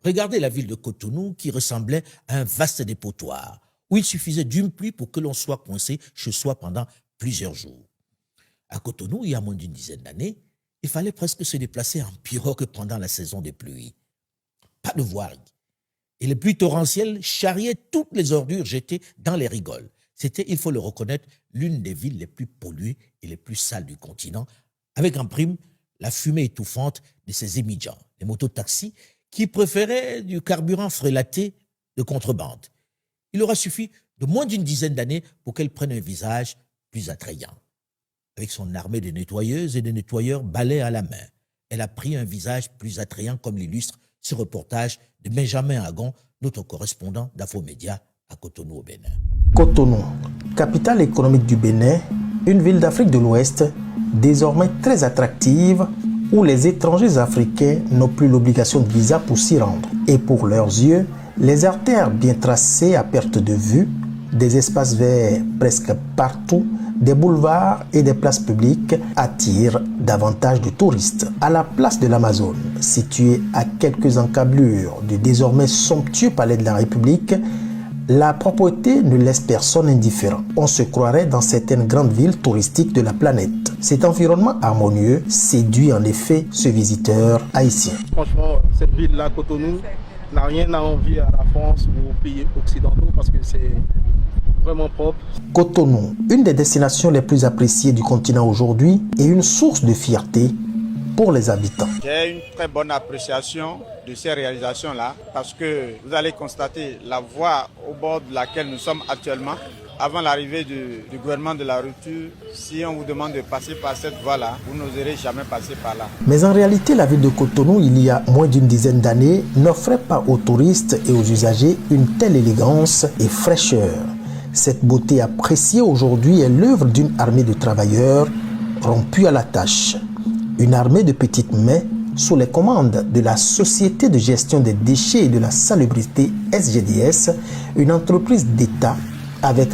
Regardez la ville de Cotonou qui ressemblait à un vaste dépotoir, où il suffisait d'une pluie pour que l'on soit coincé chez soi pendant plusieurs jours. À Cotonou, il y a moins d'une dizaine d'années, il fallait presque se déplacer en pirogue pendant la saison des pluies. Pas de voirie. Et les pluies torrentielles charriaient toutes les ordures jetées dans les rigoles. C'était, il faut le reconnaître, l'une des villes les plus polluées et les plus sales du continent, avec en prime la fumée étouffante de ces émigrants, les mototaxis, qui préféraient du carburant frélaté de contrebande. Il aura suffi de moins d'une dizaine d'années pour qu'elle prenne un visage plus attrayant. Avec son armée de nettoyeuses et de nettoyeurs balais à la main, elle a pris un visage plus attrayant comme l'illustre ce reportage de Benjamin Agon, notre correspondant d'Afromédia à Cotonou au Bénin. Cotonou, capitale économique du Bénin, une ville d'Afrique de l'Ouest, désormais très attractive, où les étrangers africains n'ont plus l'obligation de visa pour s'y rendre. Et pour leurs yeux, les artères bien tracées à perte de vue, des espaces verts presque partout, des boulevards et des places publiques attirent davantage de touristes. À la place de l'Amazone, située à quelques encablures du désormais somptueux palais de la République, la propreté ne laisse personne indifférent. On se croirait dans certaines grandes villes touristiques de la planète. Cet environnement harmonieux séduit en effet ce visiteur haïtien. Franchement, cette ville-là, Cotonou, n'a rien à envier à la France ou aux pays occidentaux parce que c'est vraiment propre. Cotonou, une des destinations les plus appréciées du continent aujourd'hui et une source de fierté pour les habitants. J'ai une très bonne appréciation de ces réalisations-là parce que vous allez constater la voie au bord de laquelle nous sommes actuellement. Avant l'arrivée du gouvernement de la rupture, si on vous demande de passer par cette voie-là, vous n'oserez jamais passer par là. Mais en réalité, la ville de Cotonou, il y a moins d'une dizaine d'années, n'offrait pas aux touristes et aux usagers une telle élégance et fraîcheur. Cette beauté appréciée aujourd'hui est l'œuvre d'une armée de travailleurs rompus à la tâche. Une armée de petites mains sous les commandes de la Société de gestion des déchets et de la salubrité SGDS, une entreprise d'État avec